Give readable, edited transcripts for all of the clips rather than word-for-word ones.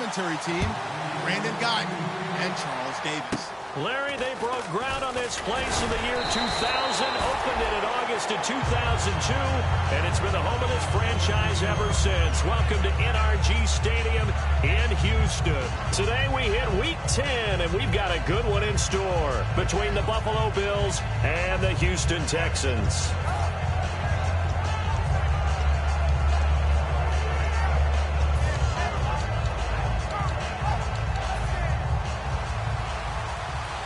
commentary team, Brandon Guyton and Charles Davis. Larry, they broke ground on this place in the year 2000, opened it in August of 2002, and it's been the home of this franchise ever since. Welcome to NRG Stadium in Houston. Today we hit Week 10, and we've got a good one in store between the Buffalo Bills and the Houston Texans.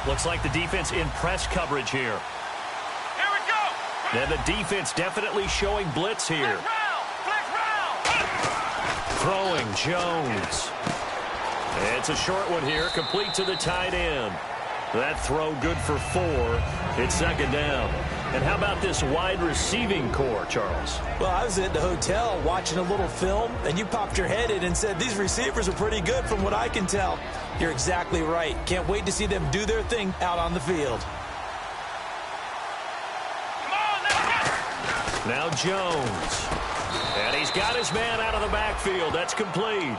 Looks like the defense in press coverage here. Here we go. And the defense definitely showing blitz here. Blitz round. Throwing Jones. It's a short one here, complete to the tight end. That throw good for 4. It's second down. And how about this wide receiving core, Charles? Well, I was at the hotel watching a little film, and you popped your head in and said, these receivers are pretty good from what I can tell. You're exactly right. Can't wait to see them do their thing out on the field. Come on, let's go. Now Jones. And he's got his man out of the backfield. That's complete.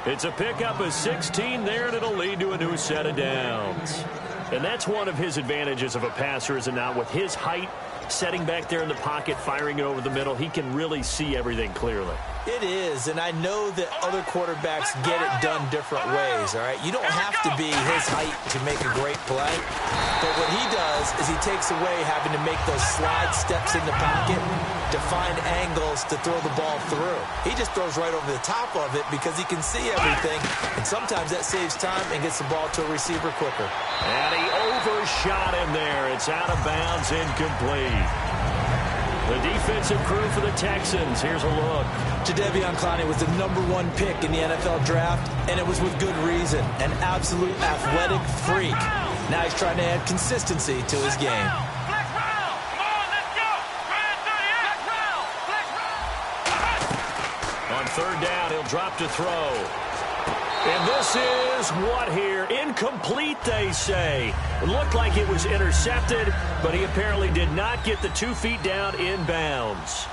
It's a pickup of 16 there, and it'll lead to a new set of downs. And that's one of his advantages of a passer, is it not? With his height, setting back there in the pocket, firing it over the middle, he can really see everything clearly. It is, and I know that other quarterbacks get it done different ways, all right? You don't have to be his height to make a great play. But what he does is he takes away having to make those slide steps in the pocket to find angles to throw the ball through. He just throws right over the top of it because he can see everything, and sometimes that saves time and gets the ball to a receiver quicker. And he overshot him there. It's out of bounds, incomplete. The defensive crew for the Texans. Here's a look. Jadeveon Clowney was the #1 pick in the NFL draft, and it was with good reason. An absolute athletic freak. Now he's trying to add consistency to his game. Blitz round. Come on, let's go. Brand 38. Blitz round. On third down, he'll drop to throw. And this is what here? Incomplete, they say. It looked like it was intercepted, but he apparently did not get the 2 feet down in bounds.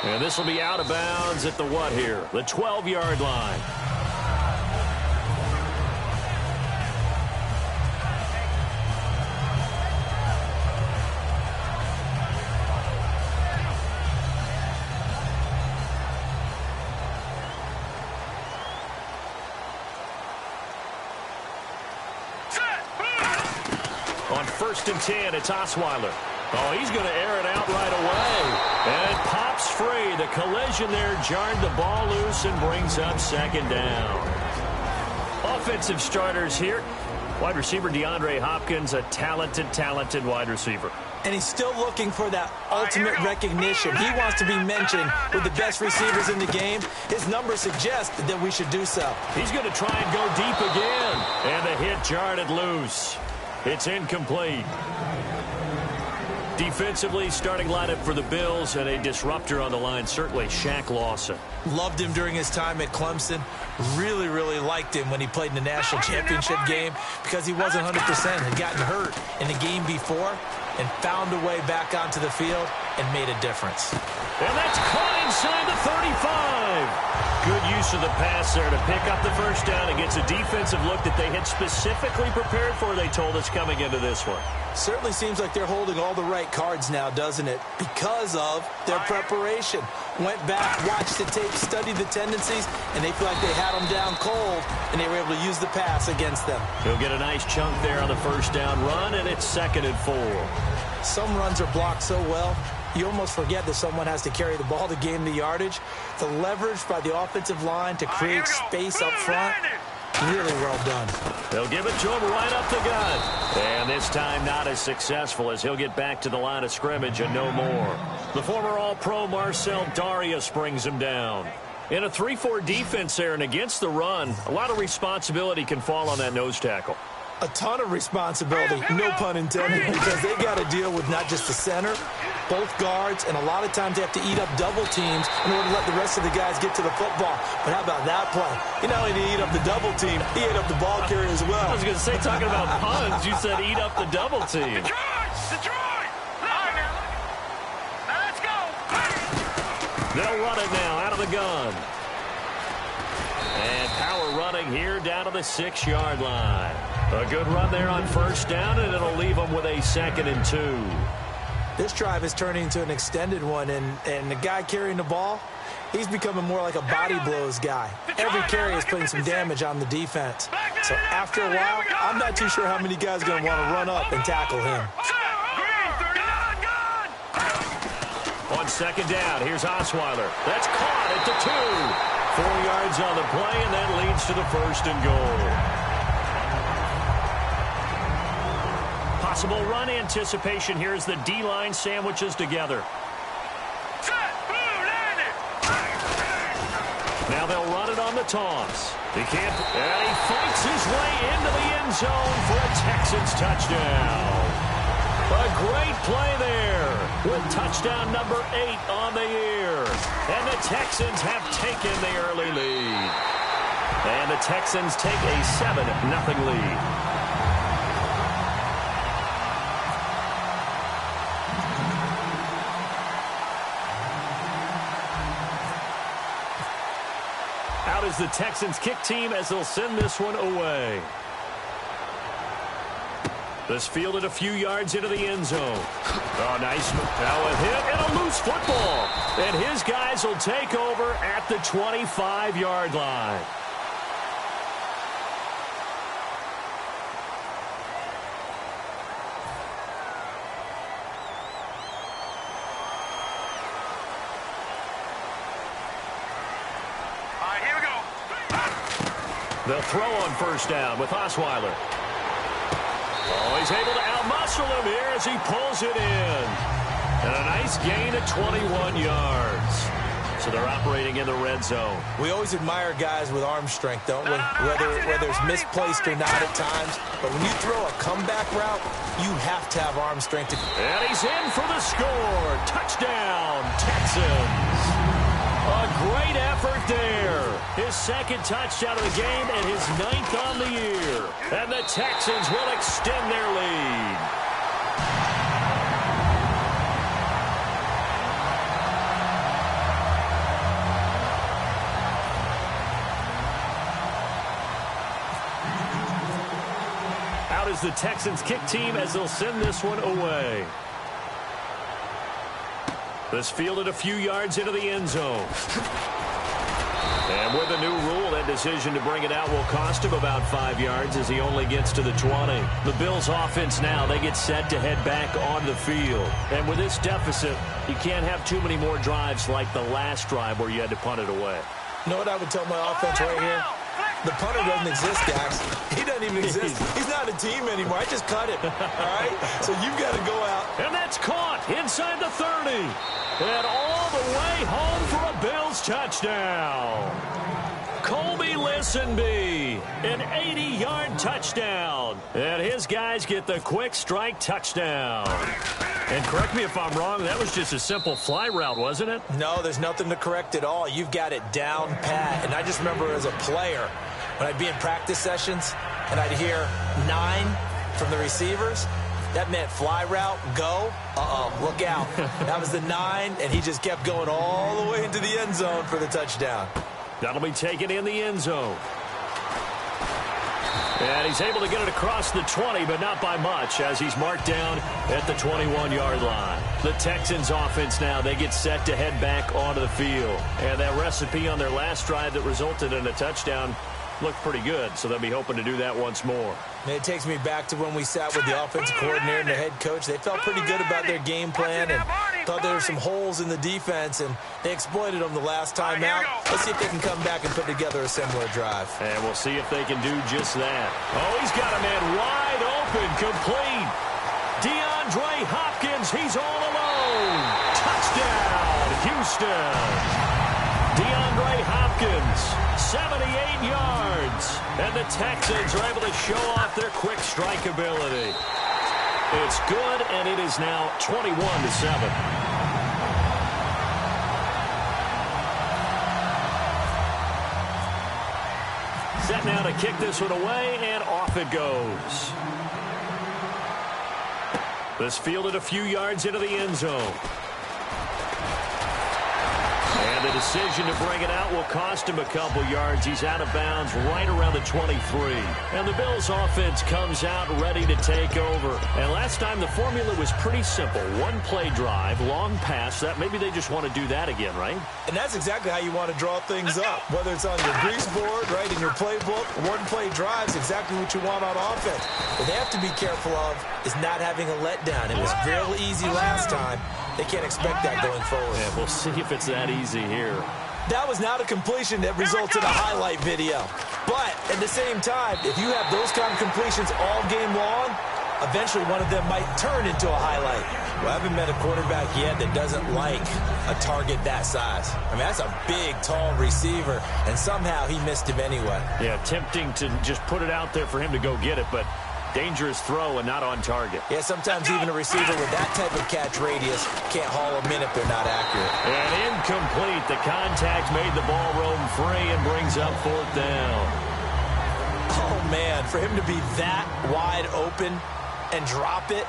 And this will be out of bounds at the what here? The 12-yard line. On 1st and 10, it's Osweiler. Oh, he's going to air it out right away. And it pops free. The collision there jarred the ball loose and brings up second down. Offensive starters here. Wide receiver DeAndre Hopkins, a talented wide receiver. And he's still looking for that ultimate recognition. He wants to be mentioned with the best receivers in the game. His numbers suggest that we should do so. He's going to try and go deep again. And the hit jarred it loose. It's incomplete. Defensively, starting lineup for the Bills, and a disruptor on the line, certainly Shaq Lawson. Loved him during his time at Clemson. Really liked him when he played in the national championship game because he wasn't 100%, had gotten hurt in the game before and found a way back onto the field and made a difference. And that's caught inside the 35. Good use of the pass there to pick up the first down. It gets a defensive look that they had specifically prepared for, they told us, coming into this one. Certainly seems like they're holding all the right cards now, doesn't it? Because of their preparation. Went back, watched the tape, studied the tendencies, and they feel like they had them down cold, and they were able to use the pass against them. He'll get a nice chunk there on the first down run, and it's 2nd and 4. Some runs are blocked so well, you almost forget that someone has to carry the ball to gain the yardage. The leverage by the offensive line to create space up front, really well done. They'll give it to him right up the gut. And this time not as successful as he'll get back to the line of scrimmage and no more. The former All-Pro Marcel Darius brings him down. In a 3-4 defense there and against the run, a lot of responsibility can fall on that nose tackle. A ton of responsibility, no pun intended, because they got to deal with not just the center, both guards, and a lot of times they have to eat up double teams in order to let the rest of the guys get to the football. But how about that play? He not only did he eat up the double team, he ate up the ball carrier as well. I was going to say, talking about puns, you said eat up the double team. The try! They'll run it now out of the gun. And power running here down to the 6-yard line. A good run there on first down, and it'll leave them with a 2nd and 2. This drive is turning into an extended one, and the guy carrying the ball, he's becoming more like a body blows guy. Every carry is putting some damage on the defense. So after a while, I'm not too sure how many guys are going to want to run up and tackle him. On 2nd down, here's Osweiler. That's caught at the 2. 4 yards on the play, and that leads to the 1st and goal. Possible run anticipation here as the D-line sandwiches together. Now they'll run it on the toss. He can't, and he fights his way into the end zone for a Texans touchdown. A great play there with touchdown number 8 on the year. And the Texans have taken the early lead. And the Texans take a 7-0 lead. Out is the Texans kick team as they'll send this one away. This fielded a few yards into the end zone. Oh, nice. Now a hit and a loose football. And his guys will take over at the 25-yard line. They'll throw on first down with Osweiler. Oh, he's able to outmuscle him here as he pulls it in. And a nice gain of 21 yards. So they're operating in the red zone. We always admire guys with arm strength, don't we? Whether it's misplaced or not at times. But when you throw a comeback route, you have to have arm strength. And he's in for the score. Touchdown, Texans. A great effort there. His 2nd touchdown of the game and his 9th on the year. And the Texans will extend their lead. Out is the Texans kick team as they'll send this one away. This fielded a few yards into the end zone. And with a new rule, that decision to bring it out will cost him about 5 yards as he only gets to the 20. The Bills offense now, they get set to head back on the field. And with this deficit, you can't have too many more drives like the last drive where you had to punt it away. You know what I would tell my offense right here? The punter doesn't exist, guys. He doesn't even exist. He's not a team anymore. I just cut him. All right? So you've got to go out. And that's caught inside the 30. And all the way home for a Bills touchdown. Colby Listenby, an 80-yard touchdown. And his guys get the quick strike touchdown. And correct me if I'm wrong, that was just a simple fly route, wasn't it? No, there's nothing to correct at all. You've got it down pat. And I just remember as a player, when I'd be in practice sessions and I'd hear 9 from the receivers, that meant fly route, go, look out. That was the 9, and he just kept going all the way into the end zone for the touchdown. That'll be taken in the end zone. And he's able to get it across the 20, but not by much, as he's marked down at the 21-yard line. The Texans offense now, they get set to head back onto the field. And that recipe on their last drive that resulted in a touchdown looked pretty good, so they'll be hoping to do that once more. And it takes me back to when we sat with the offensive coordinator and the head coach. They felt pretty good about their game plan and thought there were some holes in the defense, and they exploited them the last time out. Let's see if they can come back and put together a similar drive. And we'll see if they can do just that. Oh, he's got a man wide open, complete. DeAndre Hopkins, he's all alone. Touchdown, Houston. DeAndre Hopkins, 78 yards. And the Texans are able to show off their quick strike ability. It's good, and it is now 21-7. Set now to kick this one away, and off it goes. This fielded a few yards into the end zone. And the decision to bring it out will cost him a couple yards. He's out of bounds right around the 23. And the Bills offense comes out ready to take over. And last time the formula was pretty simple. One play drive, long pass. That maybe they just want to do that again, right? And that's exactly how you want to draw things up. Whether it's on your grease board, right, in your playbook, one play drive is exactly what you want on offense. What they have to be careful of is not having a letdown. It was fairly easy last time. They can't expect that going forward. Yeah, we'll see if it's that easy here. That was not a completion that results in a highlight video. But at the same time, if you have those kind of completions all game long, eventually one of them might turn into a highlight. Well, I haven't met a quarterback yet that doesn't like a target that size. I mean, that's a big, tall receiver, and somehow he missed him anyway. Yeah, tempting to just put it out there for him to go get it, but dangerous throw and not on target. Yeah, sometimes even a receiver with that type of catch radius can't haul them in if they're not accurate. And incomplete. The contact made the ball roam free and brings up 4th down. Oh, man, for him to be that wide open and drop it,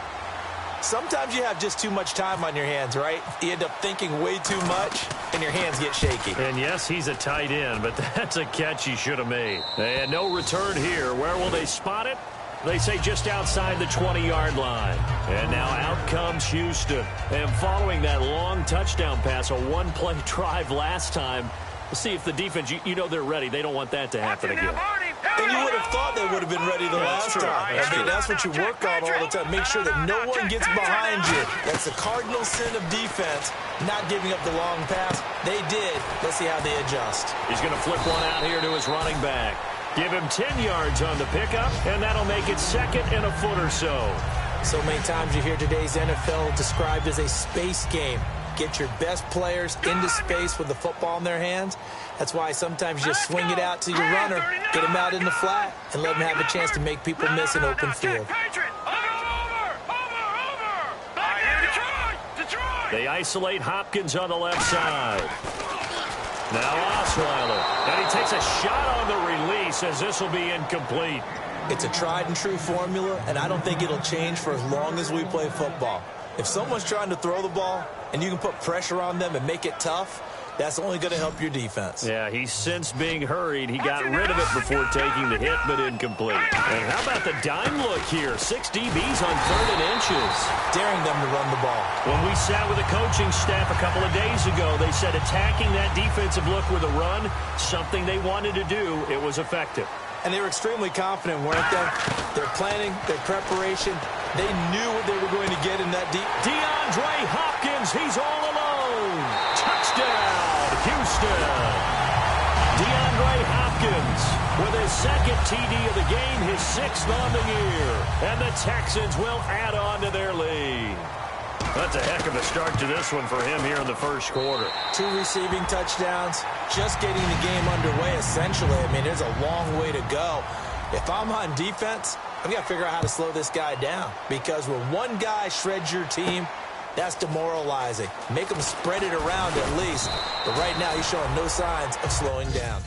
sometimes you have just too much time on your hands, right? You end up thinking way too much, and your hands get shaky. And yes, he's a tight end, but that's a catch he should have made. And no return here. Where will they spot it? They say just outside the 20-yard line. And now out comes Houston. And following that long touchdown pass, a one-play drive last time, we'll see if the defense, you know they're ready. They don't want that to happen again. And you would have thought they would have been ready the last time. I mean, that's what you work on all the time. Make sure that no one gets behind you. That's the cardinal sin of defense, not giving up the long pass. They did. Let's see how they adjust. He's going to flip one out here to his running back. Give him 10 yards on the pickup, and that'll make it 2nd and a foot or so. So many times you hear today's NFL described as a space game. Get your best players into space with the football in their hands. That's why sometimes you just swing it out to your runner, get him out in the flat, and let him have a chance to make people miss an open field. They isolate Hopkins on the left side. Now Osweiler, and he takes a shot on the release as this will be incomplete. It's a tried-and-true formula, and I don't think it'll change for as long as we play football. If someone's trying to throw the ball and you can put pressure on them and make it tough, that's only going to help your defense. Yeah, he's since being hurried. He got rid of it before taking the hit, but incomplete. And how about the dime look here? 6 DBs on 3rd and inches. Daring them to run the ball. When we sat with the coaching staff a couple of days ago, they said attacking that defensive look with a run, something they wanted to do, it was effective. And they were extremely confident, weren't they? Their planning, their preparation, they knew what they were going to get in that deep. DeAndre Hopkins, he's all alone. Touchdown, Houston. DeAndre Hopkins with his 2nd TD of the game, his 6th on the year. And the Texans will add on to their lead. That's a heck of a start to this one for him here in the 1st quarter. 2 receiving touchdowns, just getting the game underway essentially. I mean, there's a long way to go. If I'm on defense, I've got to figure out how to slow this guy down, because when one guy shreds your team, that's demoralizing. Make him spread it around at least. But right now, he's showing no signs of slowing down.